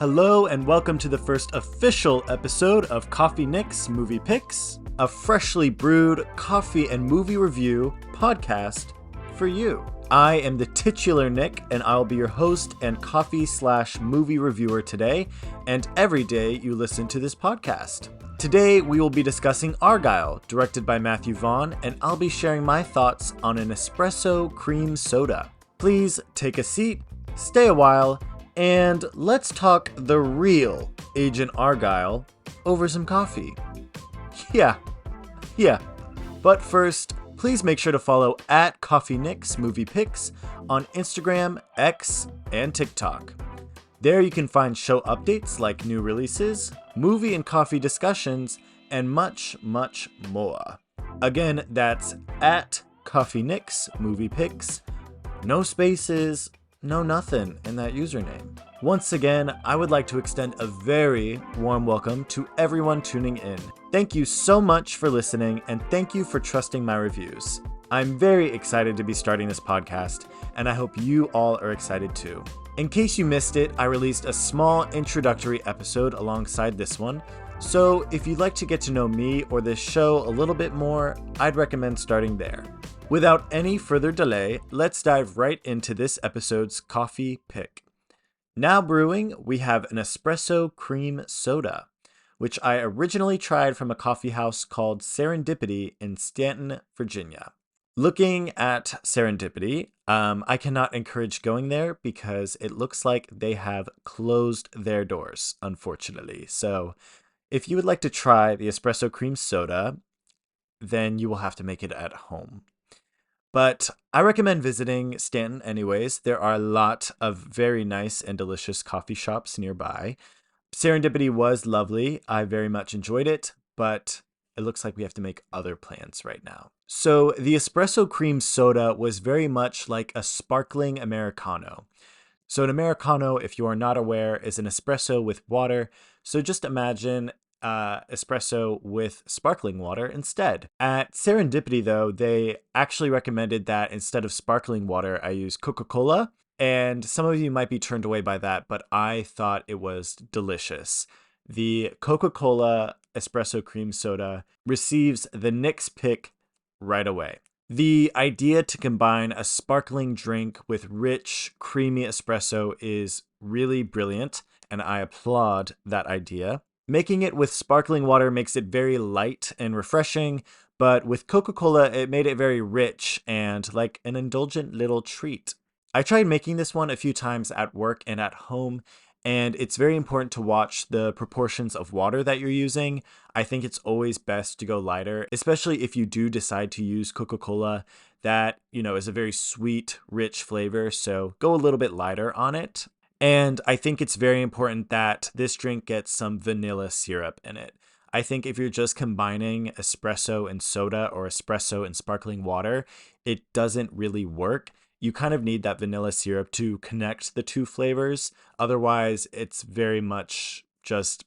Hello and welcome to the first official episode of Coffee Nick's Movie Picks, a freshly brewed coffee and movie review podcast for you. I am the titular Nick, and I'll be your host and coffee/movie reviewer today, and every day you listen to this podcast. Today we will be discussing Argylle, directed by Matthew Vaughn, and I'll be sharing my thoughts on an espresso cream soda. Please take a seat, stay a while, and let's talk the real Agent Argylle over some coffee. Yeah. But first, please make sure to follow at Coffee Nick's Movie Picks on Instagram, X, and TikTok. There you can find show updates like new releases, movie and coffee discussions, and much, much more. Again, that's at Coffee Nick's Movie Picks. No spaces, no nothing in that username. Once again, I would like to extend a very warm welcome to everyone tuning in. Thank you so much for listening, and thank you for trusting my reviews. I'm very excited to be starting this podcast, and I hope you all are excited too. In case you missed it, I released a small introductory episode alongside this one, so if you'd like to get to know me or this show a little bit more, I'd recommend starting there. Without any further delay, let's dive right into this episode's coffee pick. Now brewing, we have an espresso cream soda, which I originally tried from a coffee house called Serendipity in Stanton, Virginia. Looking at Serendipity, I cannot encourage going there because it looks like they have closed their doors, unfortunately. So if you would like to try the espresso cream soda, then you will have to make it at home. But I recommend visiting Stanton anyways. There are a lot of very nice and delicious coffee shops nearby. Serendipity was lovely. I very much enjoyed it, but it looks like we have to make other plans right now. So the espresso cream soda was very much like a sparkling Americano. So an Americano, if you are not aware, is an espresso with water. So just imagine espresso with sparkling water instead. At Serendipity, though, they actually recommended that instead of sparkling water, I use Coca-Cola. And some of you might be turned away by that, but I thought it was delicious. The Coca-Cola espresso cream soda receives the Nick's pick right away. The idea to combine a sparkling drink with rich, creamy espresso is really brilliant, and I applaud that idea. Making it with sparkling water makes it very light and refreshing, but with Coca-Cola, it made it very rich and like an indulgent little treat. I tried making this one a few times at work and at home, and it's very important to watch the proportions of water that you're using. I think it's always best to go lighter, especially if you do decide to use Coca-Cola. That, is a very sweet, rich flavor, so go a little bit lighter on it. And I think it's very important that this drink gets some vanilla syrup in it. I think if you're just combining espresso and soda or espresso and sparkling water, it doesn't really work. You kind of need that vanilla syrup to connect the two flavors. Otherwise, it's very much just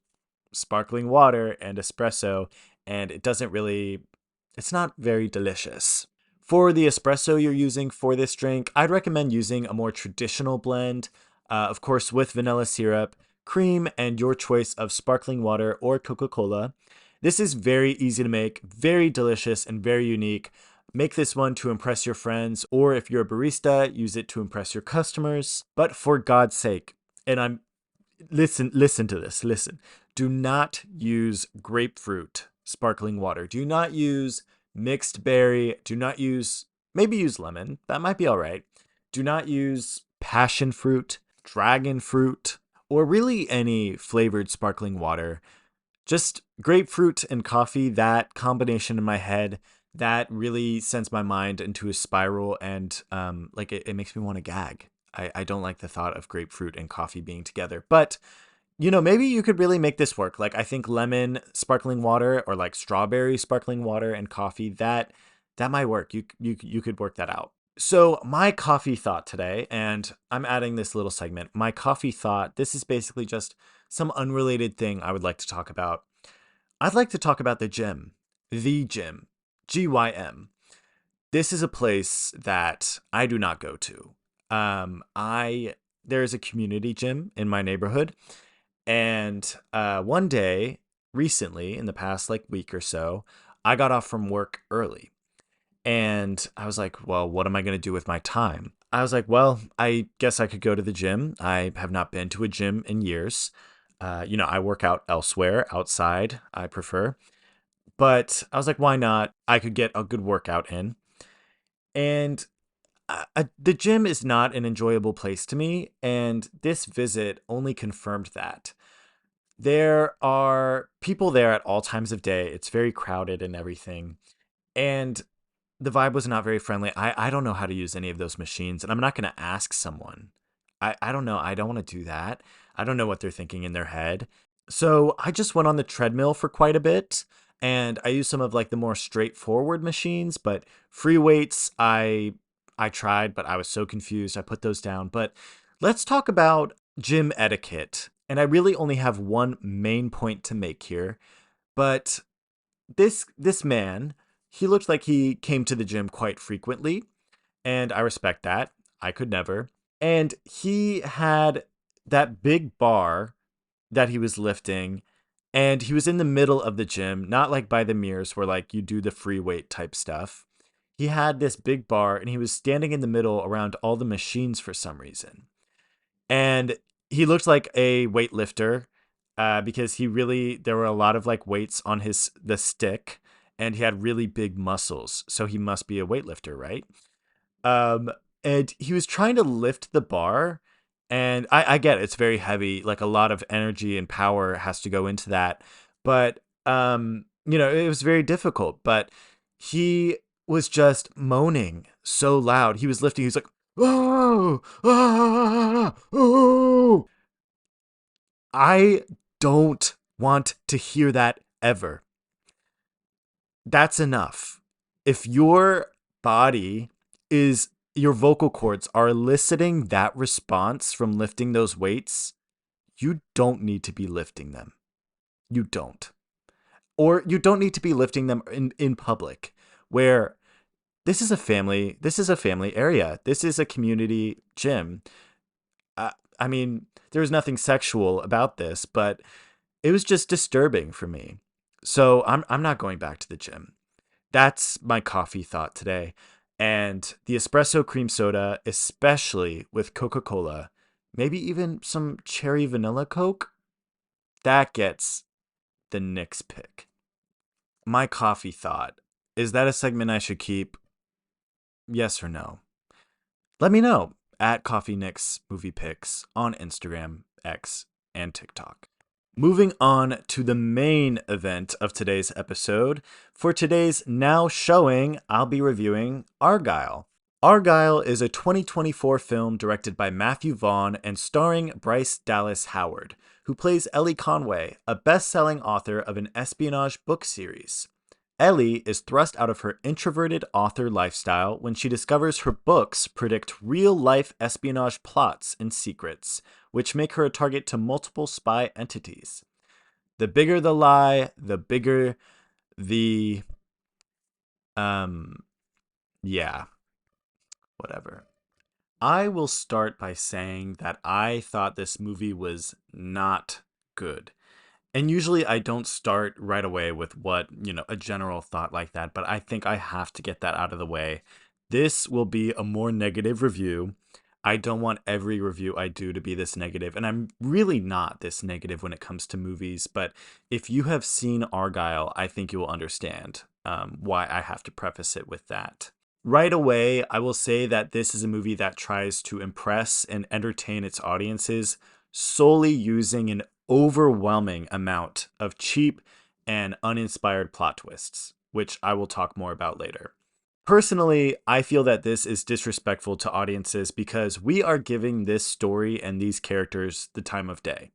sparkling water and espresso, and it's not very delicious. For the espresso you're using for this drink, I'd recommend using a more traditional blend. Of course, with vanilla syrup, cream, and your choice of sparkling water or Coca-Cola. This is very easy to make, very delicious, and very unique. Make this one to impress your friends, or if you're a barista, use it to impress your customers. But for God's sake, and listen to this, listen. Do not use grapefruit sparkling water. Do not use mixed berry. Maybe use lemon. That might be all right. Do not use passion fruit, dragon fruit, or really any flavored sparkling water. Just grapefruit and coffee, that combination in my head, that really sends my mind into a spiral, and it makes me want to gag. I don't like the thought of grapefruit and coffee being together, but maybe you could really make this work. Like, I think lemon sparkling water or like strawberry sparkling water and coffee, that might work. You could work that out. So my coffee thought today, and I'm adding this little segment, my coffee thought, this is basically just some unrelated thing I would like to talk about. I'd like to talk about the gym, GYM. This is a place that I do not go to. There's a community gym in my neighborhood, And one day, recently, in the past like week or so, I got off from work early. And I was like, well, what am I going to do with my time? I was like, well, I guess I could go to the gym. I have not been to a gym in years. I work out elsewhere, outside, I prefer. But I was like, why not? I could get a good workout in. And the gym is not an enjoyable place to me. And this visit only confirmed that. There are people there at all times of day. It's very crowded and everything. And the vibe was not very friendly. I don't know how to use any of those machines, and I'm not going to ask someone. I don't know. I don't want to do that. I don't know what they're thinking in their head. So I just went on the treadmill for quite a bit, and I used some of like the more straightforward machines, but free weights I tried, but I was so confused. I put those down. But let's talk about gym etiquette. And I really only have one main point to make here, but this man, he looked like he came to the gym quite frequently, and I respect that. I could never. And he had that big bar that he was lifting, and he was in the middle of the gym, not like by the mirrors where like you do the free weight type stuff. He had this big bar and he was standing in the middle around all the machines for some reason. And he looked like a weightlifter because there were a lot of like weights on the stick, and he had really big muscles, so he must be a weightlifter, right? Um, and he was trying to lift the bar, and I get it, it's very heavy, like a lot of energy and power has to go into that, but it was very difficult. But he was just moaning so loud. He was lifting. He was like, "Oh, ah, oh!" I don't want to hear that ever. That's enough. If your vocal cords are eliciting that response from lifting those weights, you don't need to be lifting them. You don't. Or you don't need to be lifting them in public, where this is a family area. This is a community gym. I mean, there was nothing sexual about this, but it was just disturbing for me. So I'm not going back to the gym. That's my coffee thought today. And the espresso cream soda, especially with Coca-Cola, maybe even some cherry vanilla Coke, that gets the Knicks pick. My coffee thought. Is that a segment I should keep? Yes or no? Let me know at Coffee Nicks Movie Picks on Instagram, X, and TikTok. Moving on to the main event of today's episode. For today's Now Showing, I'll be reviewing Argylle. Argylle is a 2024 film directed by Matthew Vaughn and starring Bryce Dallas Howard, who plays Ellie Conway, a best-selling author of an espionage book series. Ellie is thrust out of her introverted author lifestyle when she discovers her books predict real-life espionage plots and secrets, which make her a target to multiple spy entities. The bigger the lie, the bigger the... yeah, whatever. I will start by saying that I thought this movie was not good. And usually I don't start right away with a general thought like that, but I think I have to get that out of the way. This will be a more negative review. I don't want every review I do to be this negative, and I'm really not this negative when it comes to movies, but if you have seen Argylle, I think you will understand why I have to preface it with that. Right away, I will say that this is a movie that tries to impress and entertain its audiences solely using an overwhelming amount of cheap and uninspired plot twists, which I will talk more about later. Personally, I feel that this is disrespectful to audiences because we are giving this story and these characters the time of day.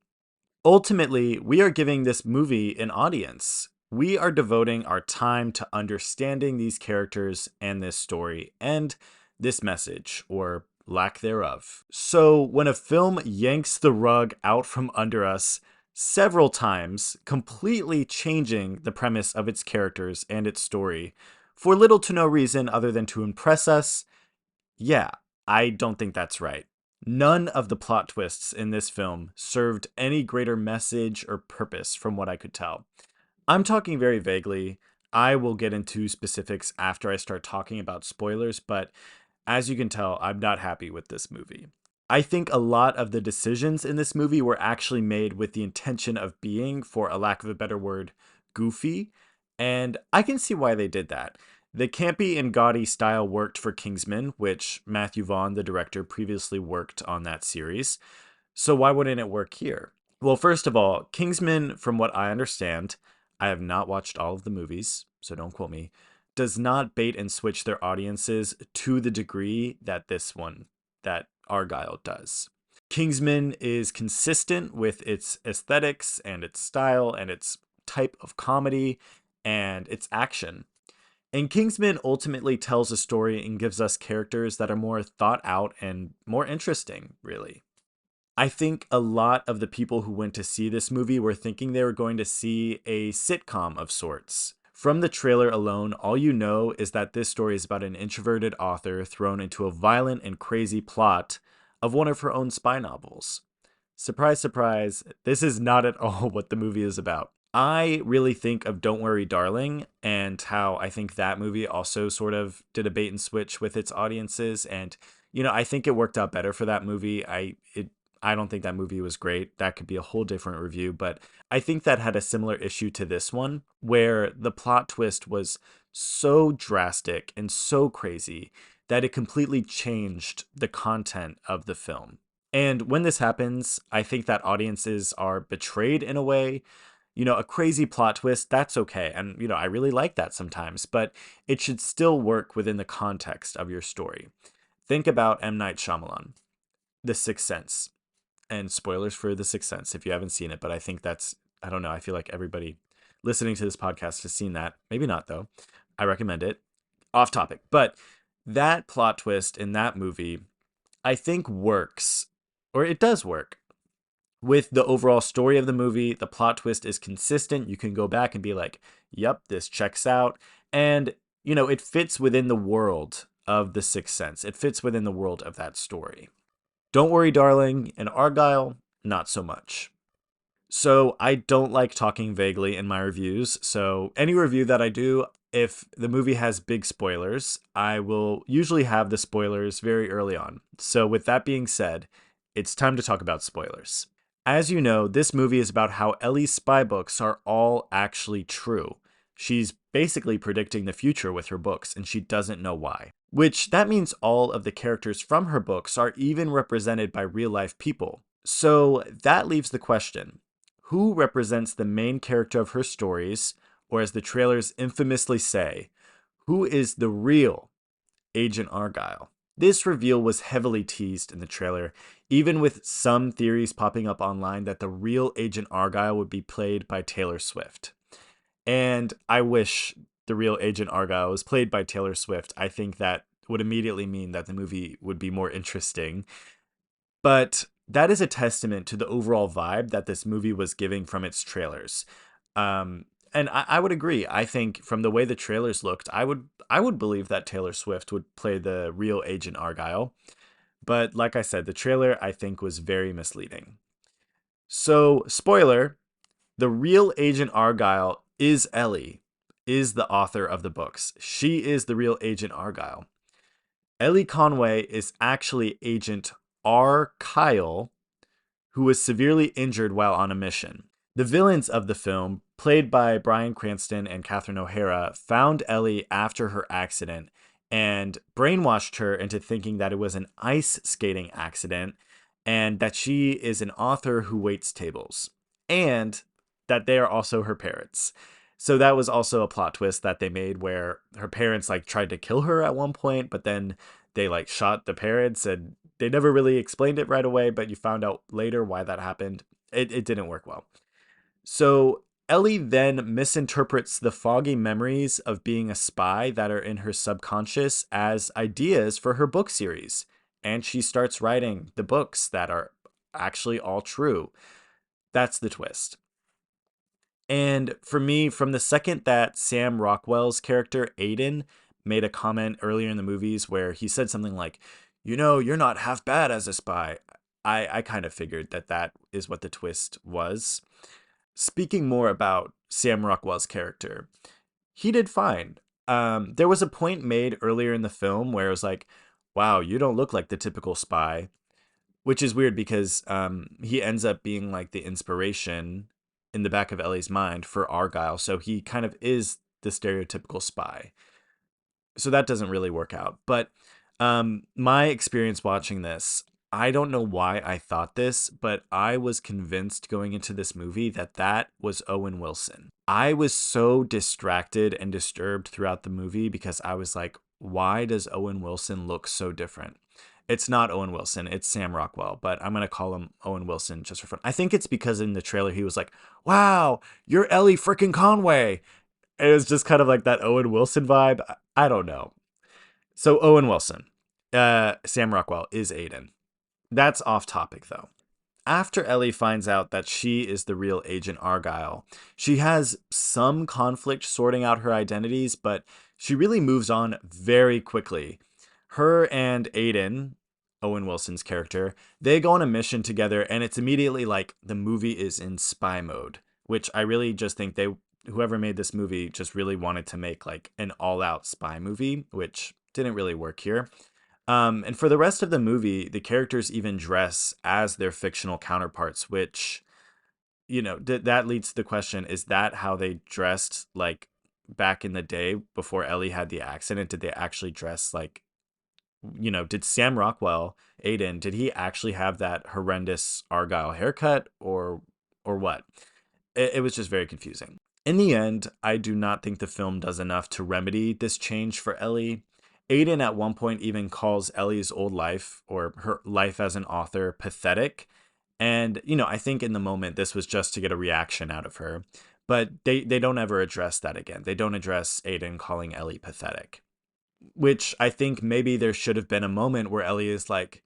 Ultimately, we are giving this movie an audience. We are devoting our time to understanding these characters and this story and this message, or lack thereof. So when a film yanks the rug out from under us several times, completely changing the premise of its characters and its story, for little to no reason other than to impress us, yeah, I don't think that's right. None of the plot twists in this film served any greater message or purpose from what I could tell. I'm talking very vaguely. I will get into specifics after I start talking about spoilers, but as you can tell, I'm not happy with this movie. I think a lot of the decisions in this movie were actually made with the intention of being, for a lack of a better word, goofy, and I can see why they did that. The campy and gaudy style worked for Kingsman, which Matthew Vaughn, the director, previously worked on that series. So why wouldn't it work here? Well, first of all, Kingsman, from what I understand, I have not watched all of the movies, so don't quote me, does not bait and switch their audiences to the degree that that Argylle does. Kingsman is consistent with its aesthetics and its style and its type of comedy and its action. And Kingsman ultimately tells a story and gives us characters that are more thought out and more interesting, really. I think a lot of the people who went to see this movie were thinking they were going to see a sitcom of sorts. From the trailer alone, all you know is that this story is about an introverted author thrown into a violent and crazy plot of one of her own spy novels. Surprise, surprise, this is not at all what the movie is about. I really think of Don't Worry, Darling, and how I think that movie also sort of did a bait and switch with its audiences. And, I think it worked out better for that movie. I don't think that movie was great. That could be a whole different review, but I think that had a similar issue to this one, where the plot twist was so drastic and so crazy that it completely changed the content of the film. And when this happens, I think that audiences are betrayed in a way. A crazy plot twist, that's okay. And, I really like that sometimes, but it should still work within the context of your story. Think about M. Night Shyamalan, The Sixth Sense, and spoilers for The Sixth Sense if you haven't seen it, but I think I don't know, I feel like everybody listening to this podcast has seen that. Maybe not, though. I recommend it. Off topic. But that plot twist in that movie, I think works, or it does work. With the overall story of the movie, the plot twist is consistent. You can go back and be like, yep, this checks out. And, it fits within the world of The Sixth Sense. It fits within the world of that story. Don't Worry, Darling, and Argylle, not so much. So I don't like talking vaguely in my reviews. So any review that I do, if the movie has big spoilers, I will usually have the spoilers very early on. So with that being said, it's time to talk about spoilers. As you know, this movie is about how Ellie's spy books are all actually true. She's basically predicting the future with her books, and she doesn't know why. Which, that means all of the characters from her books are even represented by real life people. So that leaves the question, who represents the main character of her stories, or as the trailers infamously say, who is the real Agent Argylle? This reveal was heavily teased in the trailer, even with some theories popping up online that the real Agent Argylle would be played by Taylor Swift. And I wish the real Agent Argylle was played by Taylor Swift. I think that would immediately mean that the movie would be more interesting. But that is a testament to the overall vibe that this movie was giving from its trailers. And I would agree. I think from the way the trailers looked, I would believe that Taylor Swift would play the real Agent Argylle. But like I said, the trailer I think was very misleading. So, spoiler, the real Agent Argylle is Ellie, is the author of the books. She is the real Agent Argylle. Ellie Conway is actually Agent R. Kyle, who was severely injured while on a mission. The villains of the film, played by Bryan Cranston and Catherine O'Hara, found Ellie after her accident and brainwashed her into thinking that it was an ice skating accident and that she is an author who waits tables, and that they are also her parents. So that was also a plot twist that they made where her parents tried to kill her at one point, but then they shot the parents, and they never really explained it right away, but you found out later why that happened. It didn't work well. So Ellie then misinterprets the foggy memories of being a spy that are in her subconscious as ideas for her book series. And she starts writing the books that are actually all true. That's the twist. And for me, from the second that Sam Rockwell's character, Aiden, made a comment earlier in the movies where he said something like, you're not half bad as a spy. I kind of figured that that is what the twist was. Speaking more about Sam Rockwell's character, he did fine. There was a point made earlier in the film where it was like, wow, you don't look like the typical spy, which is weird because he ends up being like the inspiration in the back of Ellie's mind for Argylle. So he kind of is the stereotypical spy. So that doesn't really work out. But my experience watching this, I don't know why I thought this, but I was convinced going into this movie that that was Owen Wilson. I was so distracted and disturbed throughout the movie because I was like, why does Owen Wilson look so different? It's not Owen Wilson, it's Sam Rockwell, but I'm going to call him Owen Wilson just for fun. I think it's because in the trailer he was like, wow, you're Ellie freaking Conway. It was just kind of like that Owen Wilson vibe. I don't know. So Owen Wilson, Sam Rockwell is Aiden. That's off topic though. After Ellie finds out that she is the real Agent Argylle, she has some conflict sorting out her identities, but she really moves on very quickly. Her and Aiden, Owen Wilson's character, they go on a mission together, and it's immediately like the movie is in spy mode, which I really just think whoever made this movie just really wanted to make like an all-out spy movie, which didn't really work here. And for the rest of the movie, the characters even dress as their fictional counterparts, which, that leads to the question, is that how they dressed like back in the day before Ellie had the accident? Did they actually dress like, did Sam Rockwell, Aiden, did he actually have that horrendous Argyle haircut or what? It was just very confusing. In the end, I do not think the film does enough to remedy this change for Ellie. Aiden at one point even calls Ellie's old life or her life as an author pathetic. And, I think in the moment this was just to get a reaction out of her. But they don't ever address that again. They don't address Aiden calling Ellie pathetic. Which I think maybe there should have been a moment where Ellie is like,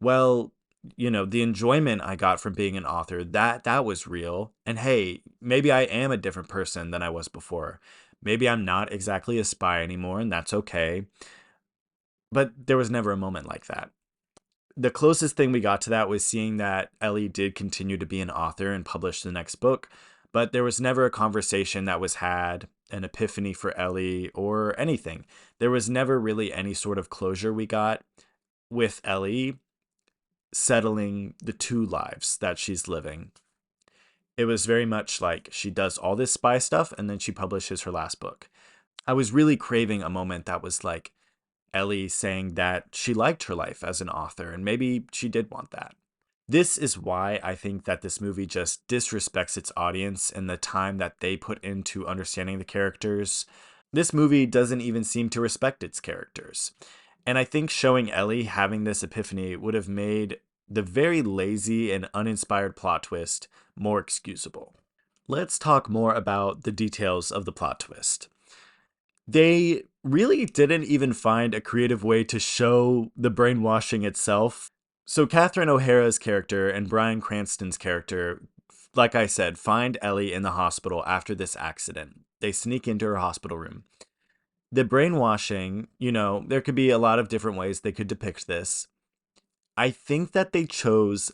well, the enjoyment I got from being an author, that was real. And hey, maybe I am a different person than I was before. Maybe I'm not exactly a spy anymore, and that's okay. But there was never a moment like that. The closest thing we got to that was seeing that Ellie did continue to be an author and publish the next book, but there was never a conversation that was had, an epiphany for Ellie, or anything. There was never really any sort of closure we got with Ellie settling the two lives that she's living. It was very much like she does all this spy stuff and then she publishes her last book. I was really craving a moment that was like Ellie saying that she liked her life as an author, and maybe she did want that. This is why I think that this movie just disrespects its audience and the time that they put into understanding the characters. This movie doesn't even seem to respect its characters. And I think showing Ellie having this epiphany would have made the very lazy and uninspired plot twist more excusable. Let's talk more about the details of the plot twist. They really didn't even find a creative way to show the brainwashing itself. So Catherine O'Hara's character and Bryan Cranston's character, like I said, find Ellie in the hospital after this accident. They sneak into her hospital room. The brainwashing, there could be a lot of different ways they could depict this. I think that they chose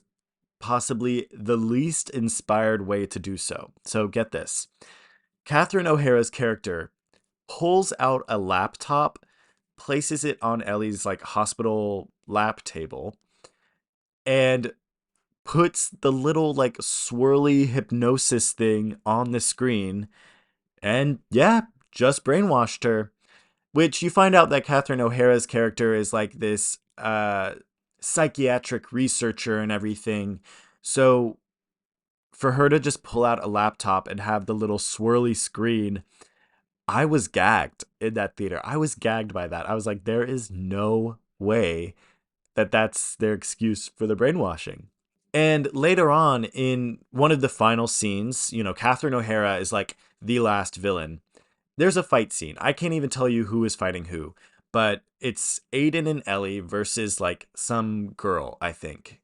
possibly the least inspired way to do so. So get this. Catherine O'Hara's character pulls out a laptop, places it on Ellie's like hospital lap table, and puts the little like swirly hypnosis thing on the screen, and yeah, just brainwashed her. Which you find out that Catherine O'Hara's character is like this psychiatric researcher and everything. So for her to just pull out a laptop and have the little swirly screen, I was gagged in that theater. I was gagged by that. I was like, there is no way that that's their excuse for the brainwashing. And later on, in one of the final scenes, Catherine O'Hara is like the last villain. There's a fight scene. I can't even tell you who is fighting who, but it's Aiden and Ellie versus like some girl, I think.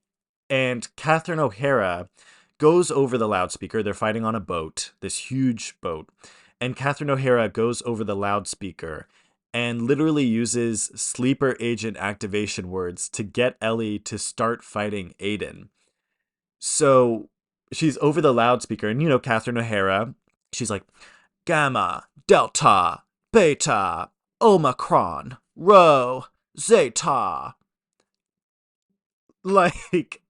And Catherine O'Hara goes over the loudspeaker. They're fighting on a boat, this huge boat. And Catherine O'Hara goes over the loudspeaker and literally uses sleeper agent activation words to get Ellie to start fighting Aiden. So she's over the loudspeaker, and Catherine O'Hara, she's like, Gamma, Delta, Beta, Omicron, Rho, Zeta. Like,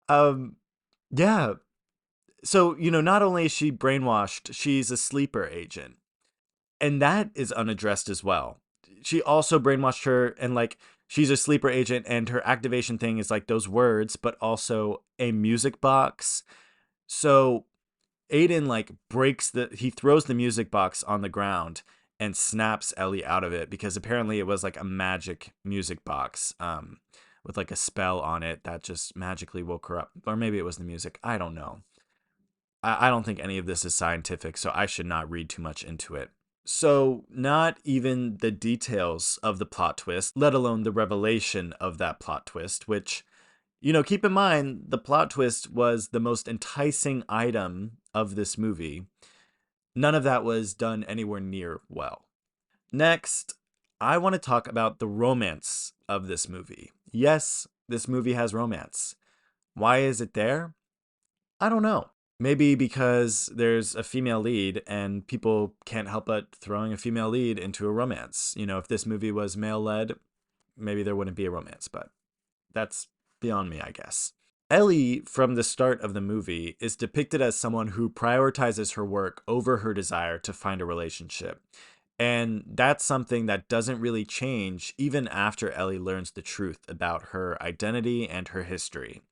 um, yeah. So, not only is she brainwashed, she's a sleeper agent. And that is unaddressed as well. She also brainwashed her, and like, she's a sleeper agent, and her activation thing is like those words, but also a music box. So Aiden like he throws the music box on the ground and snaps Ellie out of it, because apparently it was like a magic music box with like a spell on it that just magically woke her up. Or maybe it was the music. I don't know. I don't think any of this is scientific, so I should not read too much into it. So, not even the details of the plot twist, let alone the revelation of that plot twist, which, keep in mind, the plot twist was the most enticing item of this movie. None of that was done anywhere near well. Next, I want to talk about the romance of this movie. Yes, this movie has romance. Why is it there? I don't know. Maybe because there's a female lead and people can't help but throwing a female lead into a romance. If this movie was male led, maybe there wouldn't be a romance, but that's beyond me, I guess. Ellie, from the start of the movie, is depicted as someone who prioritizes her work over her desire to find a relationship. And that's something that doesn't really change even after Ellie learns the truth about her identity and her history.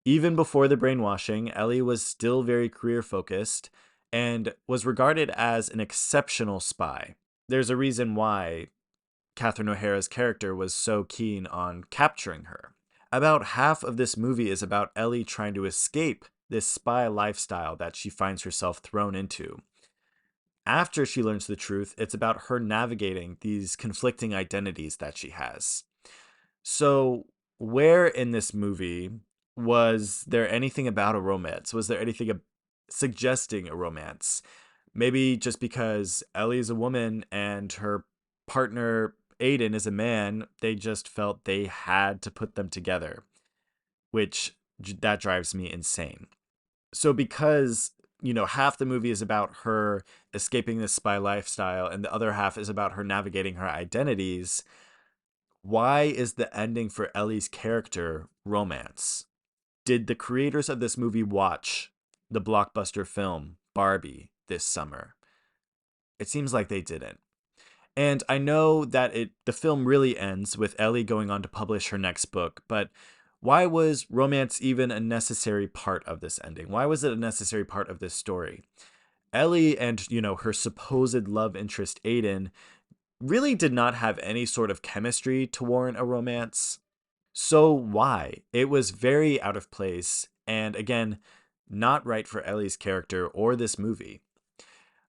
Even before the brainwashing, Ellie was still very career focused and was regarded as an exceptional spy. There's a reason why Catherine O'Hara's character was so keen on capturing her. About half of this movie is about Ellie trying to escape this spy lifestyle that she finds herself thrown into. After she learns the truth, it's about her navigating these conflicting identities that she has. So, where in this movie was there anything about a romance? Was there anything suggesting a romance? Maybe just because Ellie is a woman and her partner Aiden is a man, they just felt they had to put them together, which that drives me insane. So because, half the movie is about her escaping this spy lifestyle and the other half is about her navigating her identities, why is the ending for Ellie's character romance? Did the creators of this movie watch the blockbuster film Barbie this summer? It seems like they didn't. And I know that the film really ends with Ellie going on to publish her next book, but why was romance even a necessary part of this ending? Why was it a necessary part of this story? Ellie and, her supposed love interest Aiden really did not have any sort of chemistry to warrant a romance. So why? It was very out of place, and again, not right for Ellie's character or this movie.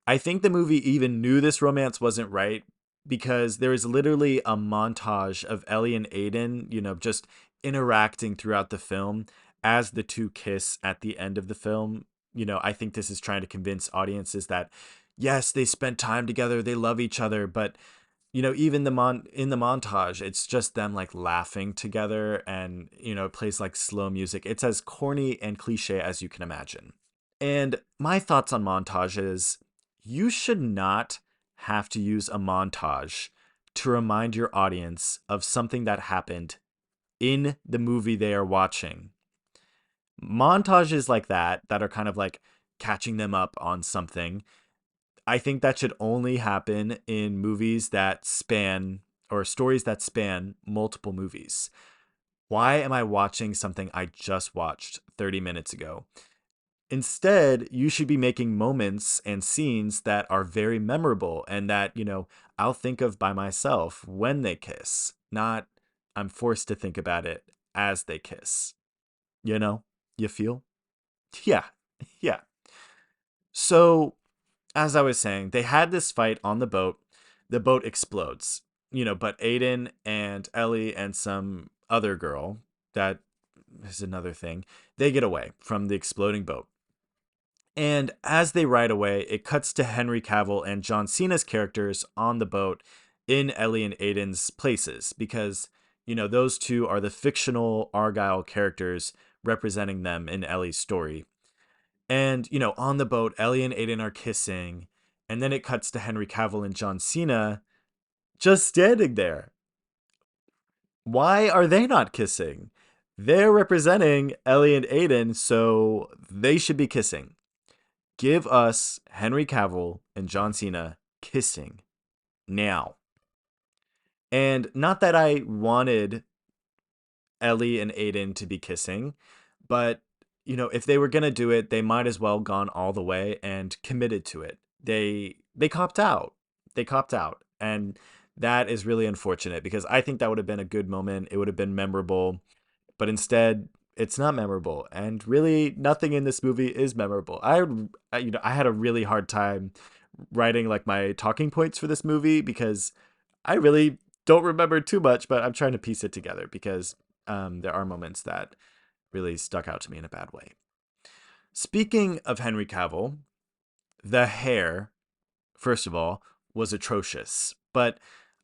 I think the movie even knew this romance wasn't right because there is literally a montage of Ellie and Aiden, just interacting throughout the film as the two kiss at the end of the film. I think this is trying to convince audiences that yes, they spent time together, they love each other, but even in the montage, it's just them like laughing together, and it plays like slow music. It's as corny and cliche as you can imagine. And my thoughts on montages: you should not have to use a montage to remind your audience of something that happened in the movie they are watching. Montages like that are kind of like catching them up on something, I think that should only happen in movies that span, or stories that span multiple movies. Why am I watching something I just watched 30 minutes ago? Instead, you should be making moments and scenes that are very memorable and that, I'll think of by myself when they kiss, not I'm forced to think about it as they kiss. You know? You feel? Yeah. Yeah. So, as I was saying, they had this fight on the boat. The boat explodes, but Aiden and Ellie and some other girl, that is another thing, they get away from the exploding boat. And as they ride away, it cuts to Henry Cavill and John Cena's characters on the boat in Ellie and Aiden's places because, those two are the fictional Argyle characters representing them in Ellie's story. And, on the boat, Ellie and Aiden are kissing. And then it cuts to Henry Cavill and John Cena just standing there. Why are they not kissing? They're representing Ellie and Aiden, so they should be kissing. Give us Henry Cavill and John Cena kissing now. And not that I wanted Ellie and Aiden to be kissing, but if they were gonna do it, they might as well gone all the way and committed to it. They copped out. They copped out. And that is really unfortunate because I think that would have been a good moment. It would have been memorable. But instead, it's not memorable. And really nothing in this movie is memorable. I had a really hard time writing like my talking points for this movie because I really don't remember too much, but I'm trying to piece it together because there are moments that really stuck out to me in a bad way. Speaking of Henry Cavill, the hair, first of all, was atrocious, but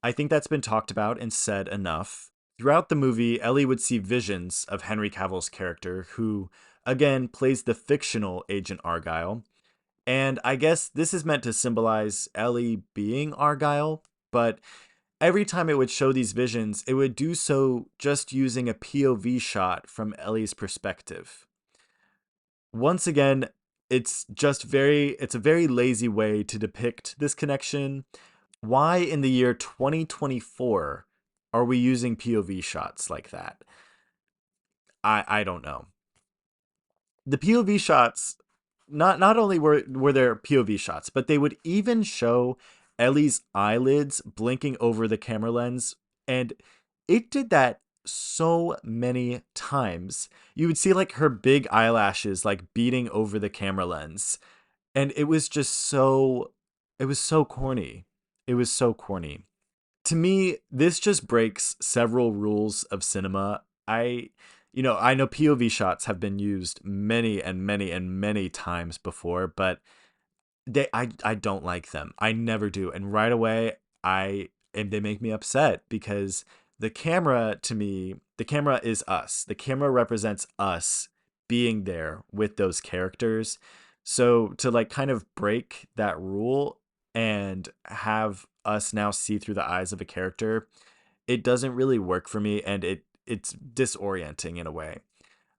I think that's been talked about and said enough. Throughout the movie, Ellie would see visions of Henry Cavill's character, who, again, plays the fictional Agent Argylle. And I guess this is meant to symbolize Ellie being Argylle, but every time it would show these visions, it would do so just using a POV shot from Ellie's perspective. Once again, it's a very lazy way to depict this connection. Why in the year 2024 are we using POV shots like that? I don't know. The POV shots not only were there POV shots, but they would even show Ellie's eyelids blinking over the camera lens, and it did that so many times. You would see like her big eyelashes like beating over the camera lens, and it was so corny. It was so corny. To me, this just breaks several rules of cinema. I know POV shots have been used many and many and many times before, but I don't like them. I never do. And right away and they make me upset because the camera to me, the camera is us. The camera represents us being there with those characters. So to like kind of break that rule and have us now see through the eyes of a character, it doesn't really work for me and it's disorienting in a way.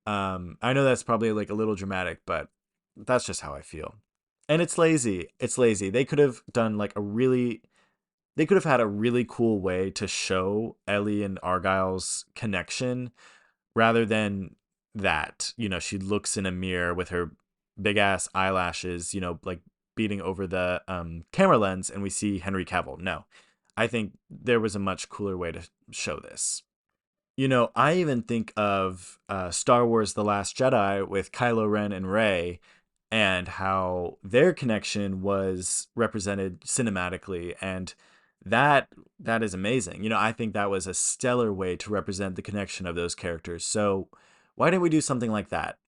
I know that's probably like a little dramatic, but that's just how I feel. And it's lazy. It's lazy. They could have done like they could have had a really cool way to show Ellie and Argyle's connection rather than that. She looks in a mirror with her big ass eyelashes, like beating over the camera lens, and we see Henry Cavill. No, I think there was a much cooler way to show this. I even think of Star Wars The Last Jedi with Kylo Ren and Rey and how their connection was represented cinematically and that is amazing. I think that was a stellar way to represent the connection of those characters. So, why didn't we do something like that?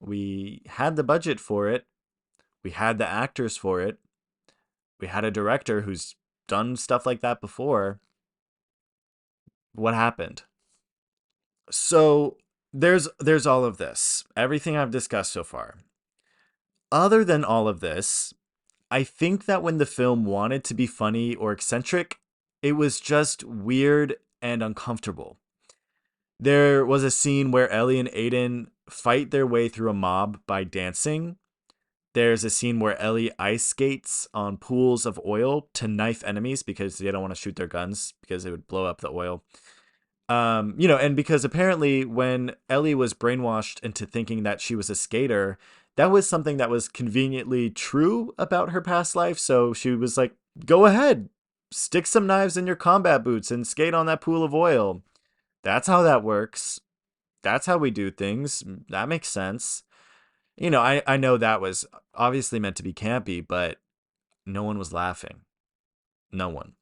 We had the budget for it. We had the actors for it. We had a director who's done stuff like that before. What happened? So there's all of this. Everything I've discussed so far. Other than all of this, I think that when the film wanted to be funny or eccentric, it was just weird and uncomfortable. There was a scene where Ellie and Aiden fight their way through a mob by dancing. There's a scene where Ellie ice skates on pools of oil to knife enemies because they don't want to shoot their guns because it would blow up the oil. And because apparently when Ellie was brainwashed into thinking that she was a skater, that was something that was conveniently true about her past life. So she was like, go ahead, stick some knives in your combat boots and skate on that pool of oil. That's how that works. That's how we do things. That makes sense. I know that was obviously meant to be campy, but no one was laughing. No one.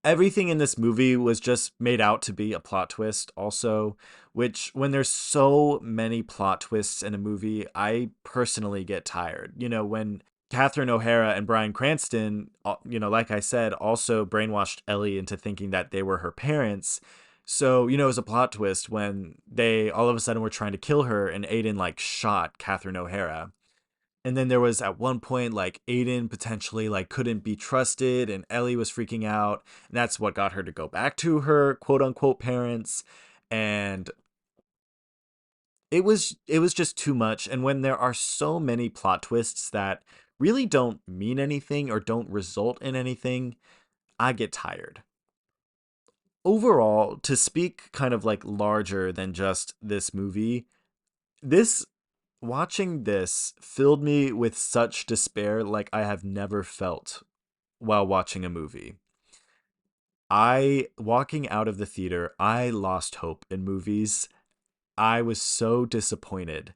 Everything in this movie was just made out to be a plot twist, also, which, when there's so many plot twists in a movie, I personally get tired. When Catherine O'Hara and Bryan Cranston, like I said, also brainwashed Ellie into thinking that they were her parents. So, it was a plot twist when they all of a sudden were trying to kill her and Aiden, like, shot Catherine O'Hara. And then there was at one point like Aiden potentially like couldn't be trusted and Ellie was freaking out. And that's what got her to go back to her quote unquote parents. And it was just too much. And when there are so many plot twists that really don't mean anything or don't result in anything, I get tired. Overall, to speak kind of like larger than just this movie, this watching this filled me with such despair like I have never felt while watching a movie. Walking out of the theater, I lost hope in movies. I was so disappointed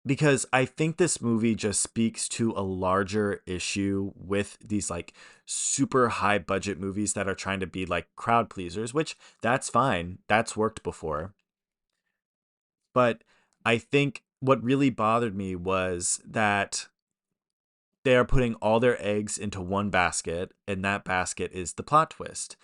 because I think this movie just speaks to a larger issue with these like super high budget movies that are trying to be like crowd pleasers, which that's fine. That's worked before. But I think what really bothered me was that they are putting all their eggs into one basket, and that basket is the plot twist.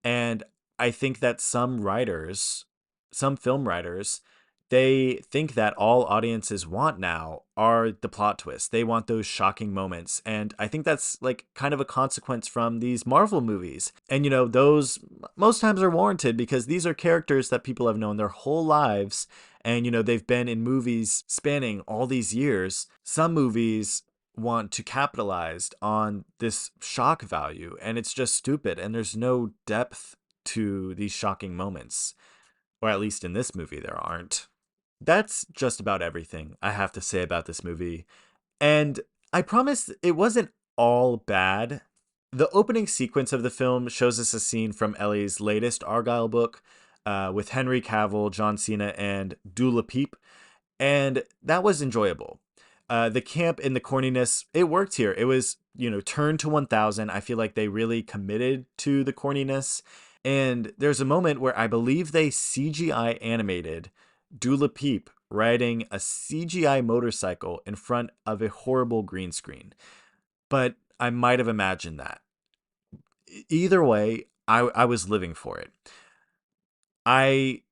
And I think that some writers, some film writers, they think that all audiences want now are the plot twists. They want those shocking moments. And I think that's like kind of a consequence from these Marvel movies. And, those most times are warranted because these are characters that people have known their whole lives. And, they've been in movies spanning all these years. Some movies want to capitalize on this shock value, and it's just stupid, and there's no depth to these shocking moments, or at least in this movie there aren't. That's just about everything I have to say about this movie, and I promise it wasn't all bad. The opening sequence of the film shows us a scene from Ellie's latest Argylle book, with Henry Cavill, John Cena, and Dula Peep, and that was enjoyable. The camp and the corniness, it worked here. It was, turned to 1000. I feel like they really committed to the corniness. And there's a moment where I believe they CGI animated Dula Peep riding a CGI motorcycle in front of a horrible green screen. But I might have imagined that. Either way, I was living for it. I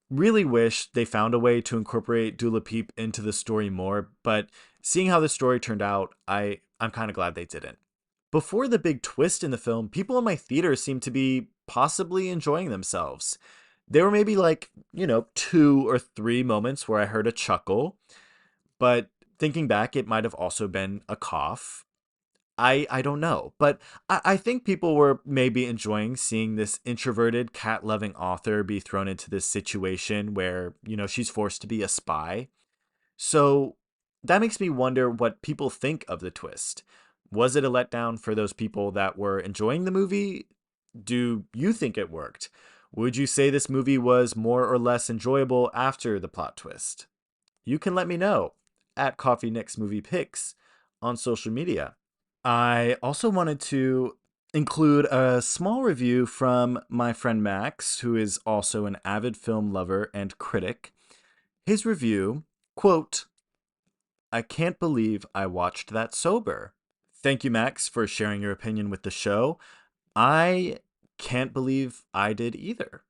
really wish they found a way to incorporate Dula Peep into the story more, but seeing how the story turned out, I'm kind of glad they didn't. Before the big twist in the film, people in my theater seemed to be possibly enjoying themselves. There were maybe like, 2 or 3 moments where I heard a chuckle, but thinking back, it might have also been a cough. I don't know, but I think people were maybe enjoying seeing this introverted, cat loving author be thrown into this situation where, she's forced to be a spy. So that makes me wonder what people think of the twist. Was it a letdown for those people that were enjoying the movie? Do you think it worked? Would you say this movie was more or less enjoyable after the plot twist? You can let me know at Coffee Nick's Movie Picks on social media. I also wanted to include a small review from my friend Max, who is also an avid film lover and critic. His review, quote, "I can't believe I watched that sober." Thank you, Max, for sharing your opinion with the show. I can't believe I did either.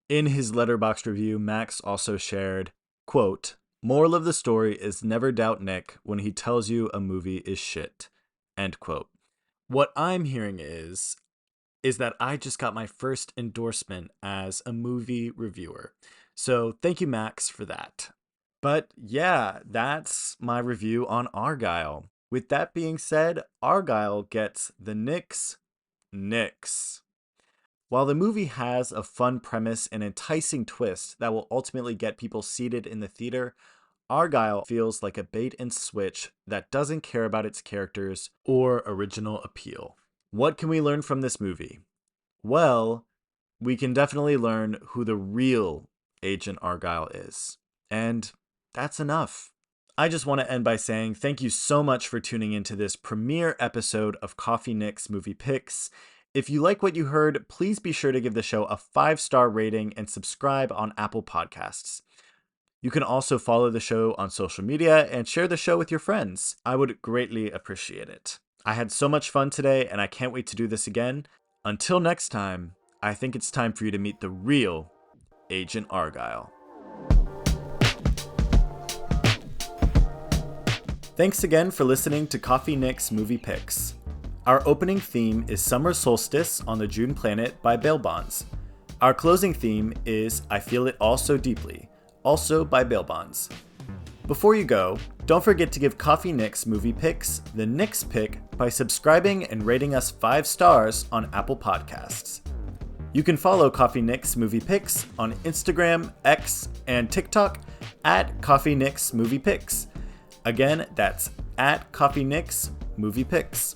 In his letterboxd review, Max also shared, quote, "Moral of the story is never doubt Nick when he tells you a movie is shit." End quote. What I'm hearing is that I just got my first endorsement as a movie reviewer. So thank you, Max, for that. But yeah, that's my review on Argylle. With that being said, Argylle gets the Knicks. While the movie has a fun premise and enticing twist that will ultimately get people seated in the theater, Argylle feels like a bait and switch that doesn't care about its characters or original appeal. What can we learn from this movie? Well, we can definitely learn who the real Agent Argylle is. And that's enough. I just want to end by saying thank you so much for tuning into this premiere episode of Coffee Nick's Movie Picks. If you like what you heard, please be sure to give the show a 5-star rating and subscribe on Apple Podcasts. You can also follow the show on social media and share the show with your friends. I would greatly appreciate it. I had so much fun today, and I can't wait to do this again. Until next time, I think it's time for you to meet the real Agent Argylle. Thanks again for listening to Coffee Nick's Movie Picks. Our opening theme is Summer Solstice on the June Planet by Bail Bonds. Our closing theme is I Feel It All So Deeply, also by Bail Bonds. Before you go, don't forget to give Coffee Nick's Movie Picks the Nick's Pick by subscribing and rating us 5 stars on Apple Podcasts. You can follow Coffee Nick's Movie Picks on Instagram, X, and TikTok at Coffee Nick's Movie Picks. Again, that's at Coffee Nick's Movie Picks.